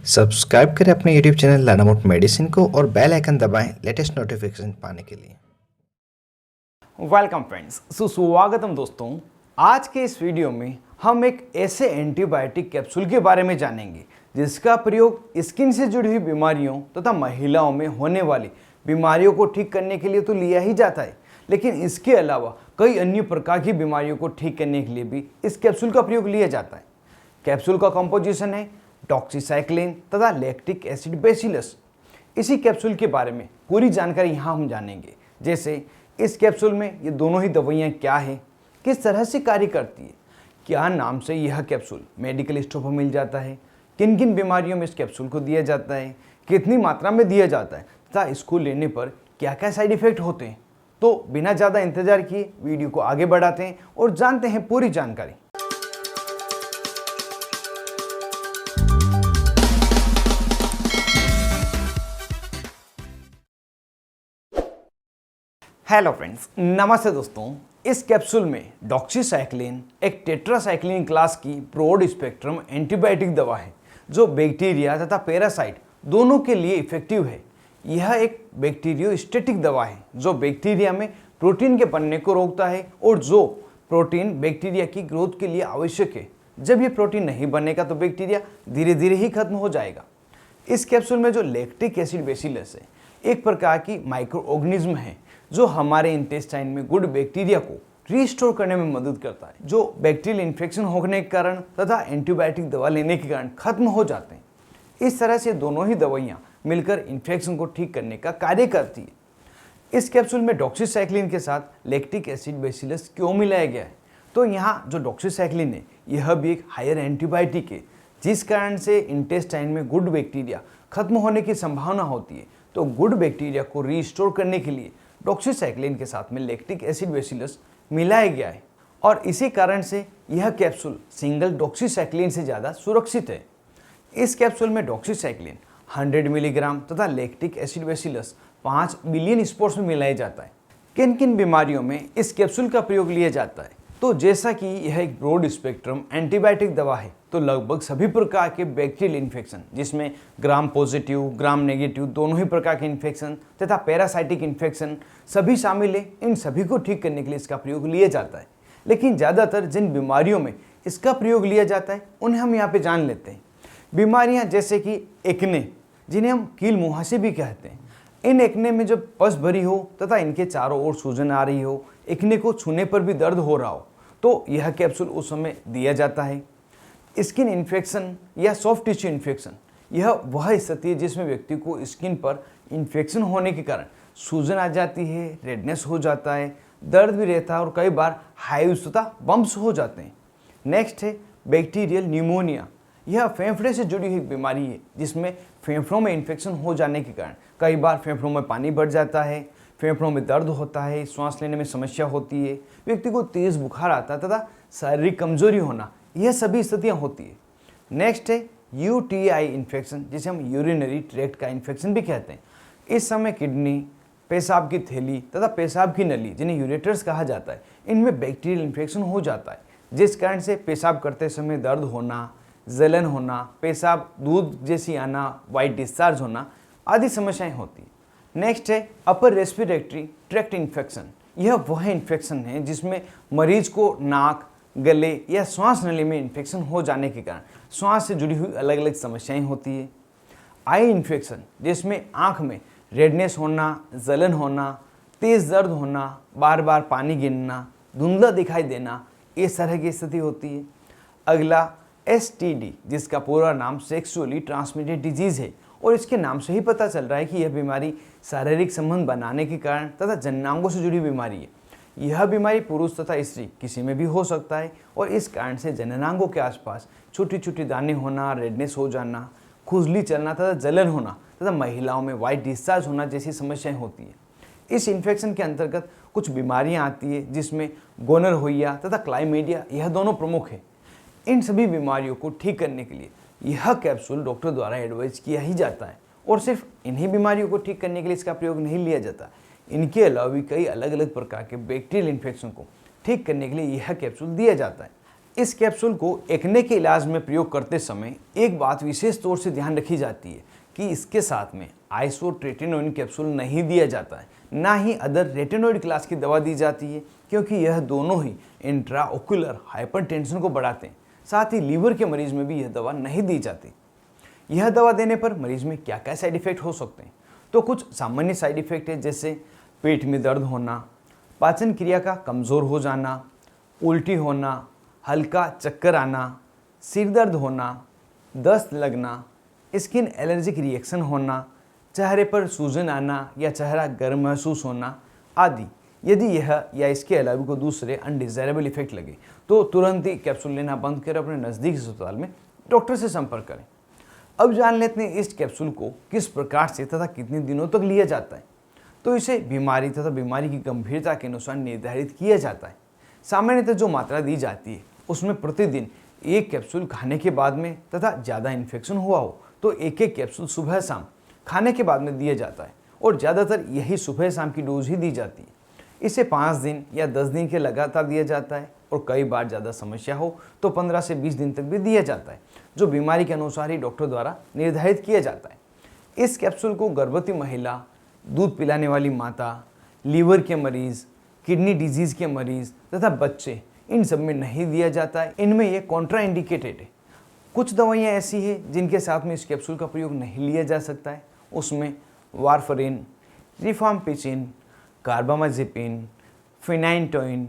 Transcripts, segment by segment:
Subscribe करें अपने YouTube channel लानामोट medicine को और बेल आइकन दबाएं लेटेस्ट नोटिफिकेशन पाने के लिए। वेलकम फ्रेंड्स, सुस्वागतम दोस्तों। आज के इस वीडियो में हम एक ऐसे एंटीबायोटिक कैप्सूल के बारे में जानेंगे जिसका प्रयोग स्किन से जुड़ी हुई बीमारियों तथा महिलाओं में होने वाली बीमारियों को ठीक करने के लिए तो लिया ही जाता है, लेकिन इसके अलावा कई अन्य प्रकार की बीमारियों को ठीक करने के लिए भी इस कैप्सूल का प्रयोग लिया जाता है। कैप्सूल का कंपोजिशन है डॉक्सीसाइक्लिन तथा लैक्टिक एसिड बेसिलस। इसी कैप्सूल के बारे में पूरी जानकारी यहाँ हम जानेंगे, जैसे इस कैप्सूल में ये दोनों ही दवाइयाँ क्या है, किस तरह से कार्य करती है, क्या नाम से यह कैप्सूल मेडिकल स्टोर पर मिल जाता है, किन किन बीमारियों में इस कैप्सूल को दिया जाता है, कितनी मात्रा में दिया जाता है तथा इसको लेने पर क्या क्या साइड इफेक्ट होते हैं। तो बिना ज़्यादा इंतजार किए वीडियो को आगे बढ़ाते हैं और जानते हैं पूरी जानकारी। हेलो फ्रेंड्स, नमस्ते दोस्तों। इस कैप्सूल में डॉक्सीसाइक्लिन एक टेट्रासाइक्लिन क्लास की ब्रॉड स्पेक्ट्रम एंटीबायोटिक दवा है जो बैक्टीरिया तथा पैरासाइट दोनों के लिए इफेक्टिव है। यह एक बैक्टीरियोस्टेटिक दवा है जो बैक्टीरिया में प्रोटीन के बनने को रोकता है और जो प्रोटीन बैक्टीरिया की ग्रोथ के लिए आवश्यक है। जब ये प्रोटीन नहीं बनेगा तो बैक्टीरिया धीरे धीरे ही खत्म हो जाएगा। इस कैप्सूल में जो लैक्टिक एसिड बेसिलस है एक प्रकार की माइक्रो ऑर्गेनिज्म है जो हमारे इंटेस्टाइन में गुड बैक्टीरिया को रीस्टोर करने में मदद करता है, जो बैक्टीरियल इन्फेक्शन होने के कारण तथा एंटीबायोटिक दवा लेने के कारण खत्म हो जाते हैं। इस तरह से दोनों ही दवाइयाँ मिलकर इन्फेक्शन को ठीक करने का कार्य करती है। इस कैप्सूल में डॉक्सीसाइक्लिन के साथ लैक्टिक एसिड बेसिलस क्यों मिलाया गया है? तो यहाँ जो डॉक्सीसाइक्लिन है यह भी एक हायर एंटीबायोटिक है, जिस कारण से इंटेस्टाइन में गुड बैक्टीरिया खत्म होने की संभावना होती है। तो गुड बैक्टीरिया को रीस्टोर करने के लिए डॉक्सीसाइक्लिन के साथ में लैक्टिक एसिड बेसिलस मिलाया गया है और इसी कारण से यह कैप्सूल सिंगल डॉक्सीसाइक्लिन से ज़्यादा सुरक्षित है। इस कैप्सूल में डॉक्सीसाइक्लिन 100 मिलीग्राम तथा lactic acid bacillus 5 billion sports में मिलाया जाता है। किन किन बीमारियों में इस कैप्सूल का प्रयोग लिया जाता है? तो जैसा कि यह एक ब्रॉड स्पेक्ट्रम एंटीबायोटिक दवा है तो लगभग सभी प्रकार के बैक्टीरियल इन्फेक्शन, जिसमें ग्राम पॉजिटिव ग्राम नेगेटिव दोनों ही प्रकार के इन्फेक्शन तथा पैरासाइटिक इन्फेक्शन सभी शामिल है। इन सभी को ठीक करने के लिए इसका प्रयोग लिया जाता है। लेकिन ज़्यादातर जिन बीमारियों में इसका प्रयोग लिया जाता है उन्हें हम यहाँ पे जान लेते हैं। बीमारियाँ जैसे कि एक्ने, जिन्हें हम कील मुहासे भी कहते हैं। इन एक्ने में जब पस भरी हो तथा इनके चारों ओर सूजन आ रही हो, एक्ने को छूने पर भी दर्द हो रहा हो, तो यह कैप्सूल उस समय दिया जाता है। स्किन इन्फेक्शन या सॉफ्ट टिश्यू इन्फेक्शन, यह वह स्थिति है जिसमें व्यक्ति को स्किन पर इन्फेक्शन होने के कारण सूजन आ जाती है, रेडनेस हो जाता है, दर्द भी रहता है और कई बार हाइव्स तथा बम्प्स हो जाते हैं। नेक्स्ट है बैक्टीरियल न्यूमोनिया। यह फेफड़े से जुड़ी हुई बीमारी है जिसमें फेफड़ों में इन्फेक्शन हो जाने के कारण कई बार फेफड़ों में पानी भर जाता है, फेफड़ों में दर्द होता है, सांस लेने में समस्या होती है, व्यक्ति को तेज़ बुखार आता है तथा शारीरिक कमजोरी होना, यह सभी स्थितियाँ होती है। नेक्स्ट है यूटीआई इन्फेक्शन, जिसे हम यूरिनरी ट्रैक्ट का इन्फेक्शन भी कहते हैं। इस समय किडनी, पेशाब की थैली तथा पेशाब की नली, जिन्हें यूरेटर्स कहा जाता है, इनमें बैक्टीरियल इन्फेक्शन हो जाता है, जिस कारण से पेशाब करते समय दर्द होना, जलन होना, पेशाब दूध जैसी आना, वाइट डिस्चार्ज होना आदि समस्याएं होती है। नेक्स्ट है अपर रेस्पिरेटरी ट्रैक्ट इन्फेक्शन। यह वह इन्फेक्शन है जिसमें मरीज को नाक, गले या श्वास नली में इन्फेक्शन हो जाने के कारण श्वास से जुड़ी हुई अलग अलग समस्याएं होती है। आई इन्फेक्शन, जिसमें आँख में रेडनेस होना, जलन होना, तेज़ दर्द होना, बार बार पानी गिरना, धुंधला दिखाई देना, इस तरह की स्थिति होती है। अगला STD, जिसका पूरा नाम सेक्सुअली ट्रांसमिटेड डिजीज़ है और इसके नाम से ही पता चल रहा है कि यह बीमारी शारीरिक संबंध बनाने के कारण तथा जननांगों से जुड़ी बीमारी है। यह बीमारी पुरुष तथा स्त्री किसी में भी हो सकता है और इस कारण से जननांगों के आसपास छोटी छोटी दाने होना, रेडनेस हो जाना, खुजली चलना तथा जलन होना तथा महिलाओं में वाइट डिस्चार्ज होना जैसी समस्याएं होती है। इस इन्फेक्शन के अंतर्गत कुछ बीमारियां आती है जिसमें गोनोरिया तथा क्लाइमीडिया, यह दोनों प्रमुख है। इन सभी बीमारियों को ठीक करने के लिए यह कैप्सूल डॉक्टर द्वारा एडवाइज किया ही जाता है और सिर्फ इन्हीं बीमारियों को ठीक करने के लिए इसका प्रयोग नहीं लिया जाता। इनके अलावा भी कई अलग अलग प्रकार के बैक्टीरियल इन्फेक्शन को ठीक करने के लिए यह कैप्सूल दिया जाता है। इस कैप्सूल को एक्ने के इलाज में प्रयोग करते समय एक बात विशेष तौर से ध्यान रखी जाती है कि इसके साथ में आइसोट्रेटिनोइन कैप्सूल नहीं दिया जाता है, ना ही अदर रेटिनोइड क्लास की दवा दी जाती है, क्योंकि यह दोनों ही इंट्राओक्युलर हाइपरटेंशन को बढ़ाते हैं। साथ ही लीवर के मरीज में भी यह दवा नहीं दी जाती। यह दवा देने पर मरीज में क्या क्या साइड इफेक्ट हो सकते हैं? तो कुछ सामान्य साइड इफेक्ट है, जैसे पेट में दर्द होना, पाचन क्रिया का कमज़ोर हो जाना, उल्टी होना, हल्का चक्कर आना, सिर दर्द होना, दस्त लगना, स्किन एलर्जिक रिएक्शन होना, चेहरे पर सूजन आना या चेहरा गर्म महसूस होना आदि। यदि यह या इसके अलावा को दूसरे अनडिजायरेबल इफेक्ट लगे तो तुरंत ही कैप्सूल लेना बंद कर अपने नज़दीकी अस्पताल में डॉक्टर से संपर्क करें। अब जान लेते हैं इस कैप्सूल को किस प्रकार से तथा कितने दिनों तक लिया जाता है। तो इसे बीमारी तथा बीमारी की गंभीरता के अनुसार निर्धारित किया जाता है। सामान्यतः जो मात्रा दी जाती है उसमें प्रतिदिन एक कैप्सूल खाने के बाद में तथा ज़्यादा इन्फेक्शन हुआ हो तो एक एक कैप्सूल सुबह शाम खाने के बाद में दिया जाता है, और ज़्यादातर यही सुबह शाम की डोज ही दी जाती है। इसे 5 दिन या 10 दिन के लगातार दिया जाता है, और कई बार ज़्यादा समस्या हो तो 15 से 20 दिन तक भी दिया जाता है, जो बीमारी के अनुसार ही डॉक्टर द्वारा निर्धारित किया जाता है। इस कैप्सूल को गर्भवती महिला, दूध पिलाने वाली माता, लीवर के मरीज़, किडनी डिजीज़ के मरीज़ तथा बच्चे, इन सब में नहीं दिया जाता है। इनमें यह कॉन्ट्रा इंडिकेटेड है। कुछ दवाइयाँ ऐसी हैं जिनके साथ में इस कैप्सूल का प्रयोग नहीं लिया जा सकता है। उसमें वारफरिन, रिफाम्पिसिन, कार्बामाजेपिन, फिनाइनटोइन,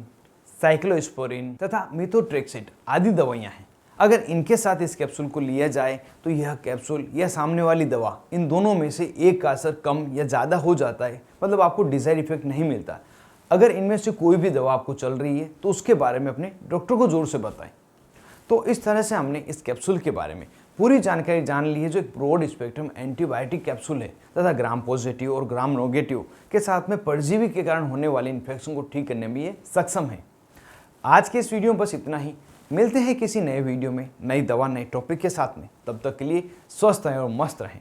साइक्लोस्पोरिन तथा मिथोट्रेक्सेट आदि दवाइयाँ हैं। अगर इनके साथ इस कैप्सूल को लिया जाए तो यह कैप्सूल या सामने वाली दवा, इन दोनों में से एक का असर कम या ज़्यादा हो जाता है, मतलब आपको डिज़ायर इफेक्ट नहीं मिलता। अगर इनमें से कोई भी दवा आपको चल रही है तो उसके बारे में अपने डॉक्टर को ज़रूर से बताएं। तो इस तरह से हमने इस कैप्सूल के बारे में पूरी जानकारी जान ली है, जो एक ब्रॉड स्पेक्ट्रम एंटीबायोटिक कैप्सूल है तथा ग्राम पॉजिटिव और ग्राम नेगेटिव के साथ में परजीवी के कारण होने वाले इन्फेक्शन को ठीक करने में ये सक्षम है। आज के इस वीडियो में बस इतना ही। मिलते हैं किसी नए वीडियो में नई दवा नए टॉपिक के साथ में। तब तक के लिए स्वस्थ रहें और मस्त रहें।